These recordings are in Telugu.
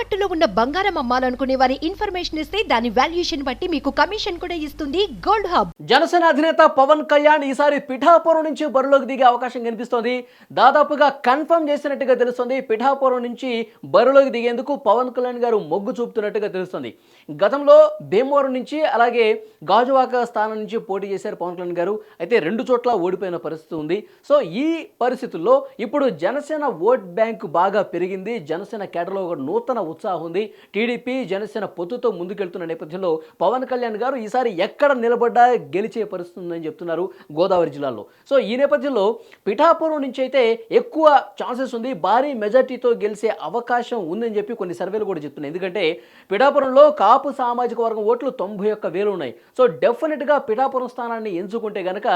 తాకట్టులో ఉన్న బంగారం అమ్మాలనుకునే వారి ఇన్ఫర్మేషన్ ఇస్తే దాని వాల్యుయేషన్ బట్టి మీకు కమిషన్ కూడా ఇస్తుంది గోల్డ్ హబ్. జనసేన అధినేత పవన్ కళ్యాణ్ ఈసారి పిఠాపురం నుంచి బరిలోకి దిగే అవకాశం కనిపిస్తోంది. దాదాపుగా కన్ఫర్మ్ చేసినట్టుగా తెలుస్తుంది. పిఠాపురం నుంచి బరిలోకి దిగేందుకు పవన్ కళ్యాణ్ గారు మొగ్గు చూపుతున్నట్టుగా తెలుస్తుంది. గతంలో భీమవరం నుంచి అలాగే గాజువాక స్థానం నుంచి పోటీ చేశారు పవన్ కళ్యాణ్ గారు. అయితే 2 చోట్ల ఓడిపోయిన పరిస్థితి ఉంది. సో ఈ పరిస్థితుల్లో ఇప్పుడు జనసేన ఓట్ బ్యాంక్ బాగా పెరిగింది. జనసేన కేడర్లో ఒక నూతన ఉత్సాహం ఉంది. టీడీపీ జనసేన పొత్తుతో ముందుకెళ్తున్న నేపథ్యంలో పవన్ కళ్యాణ్ గారు ఈసారి ఎక్కడ నిలబడ్డా గెలిచే పరిస్థితి ఉందని చెప్తున్నారు గోదావరి జిల్లాలో. సో ఈ నేపథ్యంలో పిఠాపురం నుంచి అయితే ఎక్కువ ఛాన్సెస్ ఉంది, భారీ మెజార్టీతో గెలిచే అవకాశం ఉందని చెప్పి కొన్ని సర్వేలు కూడా చెప్తున్నాయి. ఎందుకంటే పిఠాపురంలో కాపు సామాజిక వర్గం ఓట్లు 91,000 ఉన్నాయి. సో డెఫినెట్గా పిఠాపురం స్థానాన్ని ఎంచుకుంటే కనుక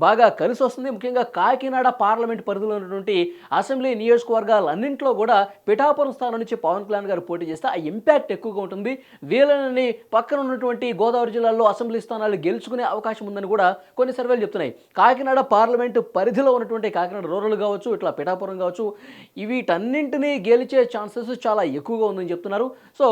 బాగా కలిసి వస్తుంది. ముఖ్యంగా కాకినాడ పార్లమెంట్ పరిధిలో ఉన్నటువంటి అసెంబ్లీ నియోజకవర్గాలన్నింటిలో కూడా పిఠాపురం స్థానం నుంచి పవన్ కళ్యాణ్ గారు పోటీ చేస్తే ఆ ఇంపాక్ట్ ఎక్కువగా ఉంటుంది. వీళ్ళని పక్కన ఉన్నటువంటి గోదావరి జిల్లాలో అసెంబ్లీ స్థానాలు గెలుచుకునే అవకాశం ఉందని కూడా కొన్ని సర్వేలు చెప్తున్నాయి. కాకినాడ పార్లమెంటు పరిధిలో ఉన్నటువంటి కాకినాడ రూరల్ కావచ్చు, ఇట్లా పిఠాపురం కావచ్చు, వీటన్నింటినీ గెలిచే ఛాన్సెస్ చాలా ఎక్కువగా ఉందని చెప్తున్నారు. సో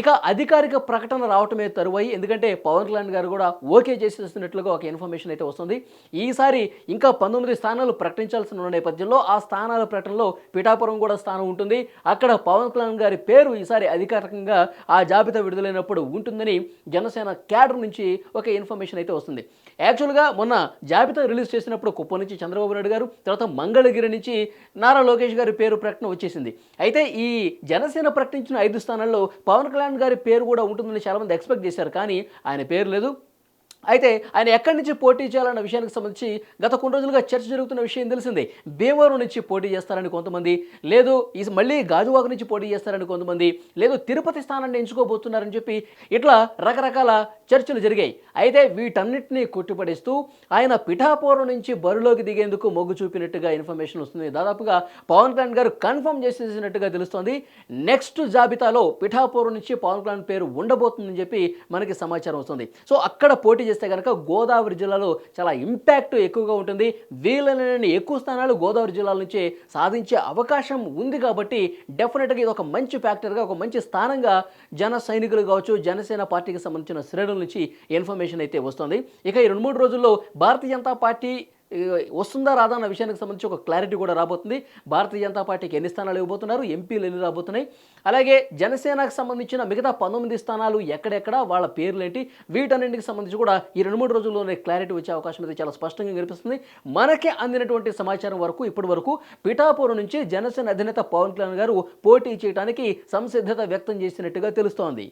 ఇక అధికారిక ప్రకటన రావటమే తరువాయి. ఎందుకంటే పవన్ కళ్యాణ్ గారు కూడా ఓకే చేసేస్తున్నట్లుగా ఒక ఇన్ఫర్మేషన్ అయితే వస్తుంది. ఈసారి ఇంకా 19 స్థానాలు ప్రకటించాల్సి ఉన్న నేపథ్యంలో ఆ స్థానాల ప్రకటనలో పిఠాపురం కూడా స్థానం ఉంటుంది. అక్కడ పవన్ కళ్యాణ్ గారి పేరు ఈసారి అధికారికంగా ఆ జాబితా విడుదలైనప్పుడు ఉంటుందని జనసేన క్యాడర్ నుంచి ఒక ఇన్ఫర్మేషన్ అయితే వస్తుంది. యాక్చువల్గా మొన్న జాబితా రిలీజ్ చేసినప్పుడు కుప్పం నుంచి చంద్రబాబు నాయుడు గారు, తర్వాత మంగళగిరి నుంచి నారా లోకేష్ గారి పేరు ప్రకటన వచ్చేసింది. అయితే ఈ జనసేన ప్రకటించిన 5 స్థానాల్లో పవన్ కళ్యాణ్ గారి పేరు కూడా ఉంటుందని చాలామంది ఎక్స్పెక్ట్ చేశారు. కానీ ఆయన పేరు లేదు. అయితే ఆయన ఎక్కడి నుంచి పోటీ చేయాలన్న విషయానికి సంబంధించి గత కొన్ని రోజులుగా చర్చ జరుగుతున్న విషయం తెలిసిందే. భీమవరం నుంచి పోటీ చేస్తారని కొంతమంది, లేదు మళ్ళీ గాజువాక నుంచి పోటీ చేస్తారని కొంతమంది, లేదు తిరుపతి స్థానాన్ని ఎంచుకోబోతున్నారని చెప్పి ఇట్లా రకరకాల చర్చలు జరిగాయి. అయితే వీటన్నిటినీ కొట్టిపడేస్తూ ఆయన పిఠాపురం నుంచి బరిలోకి దిగేందుకు మొగ్గు చూపినట్టుగా ఇన్ఫర్మేషన్ వస్తుంది. దాదాపుగా పవన్ కళ్యాణ్ గారు కన్ఫర్మ్ చేసేసినట్టుగా తెలుస్తోంది. నెక్స్ట్ జాబితాలో పిఠాపురం నుంచి పవన్ కళ్యాణ్ పేరు ఉండబోతుందని చెప్పి మనకి సమాచారం వస్తుంది. సో అక్కడ పోటీ చేస్తే కనుక గోదావరి జిల్లాలో చాలా ఇంపాక్ట్ ఎక్కువగా ఉంటుంది. వీళ్ళని ఎక్కువ స్థానాలు గోదావరి జిల్లాల నుంచే సాధించే అవకాశం ఉంది. కాబట్టి డెఫినెట్గా ఇది ఒక మంచి ఫ్యాక్టర్గా, ఒక మంచి స్థానంగా జన సైనికులు కావచ్చు, జనసేన పార్టీకి సంబంధించిన శ్రేణుల నుంచి ఇన్ఫర్మేషన్ అయితే వస్తుంది. ఇక ఈ 2-3 రోజుల్లో భారతీయ జనతా పార్టీ వస్తుందా రాదా అన్న విషయానికి సంబంధించి ఒక క్లారిటీ కూడా రాబోతుంది. భారతీయ జనతా పార్టీకి ఎన్ని స్థానాలు ఇవ్వబోతున్నారు, ఎంపీలు ఎన్ని రాబోతున్నాయి, అలాగే జనసేనకు సంబంధించిన మిగతా 19 స్థానాలు ఎక్కడెక్కడ, వాళ్ళ పేర్లేంటి, వీటన్నింటికి సంబంధించి కూడా ఈ 2-3 రోజుల్లోనే క్లారిటీ వచ్చే అవకాశం అయితే చాలా స్పష్టంగా కనిపిస్తుంది. మనకి అందినటువంటి సమాచారం వరకు ఇప్పటి వరకు పిఠాపురం నుంచి జనసేన అధినేత పవన్ కళ్యాణ్ గారు పోటీ చేయడానికి సంసిద్ధత వ్యక్తం చేసినట్టుగా తెలుస్తోంది.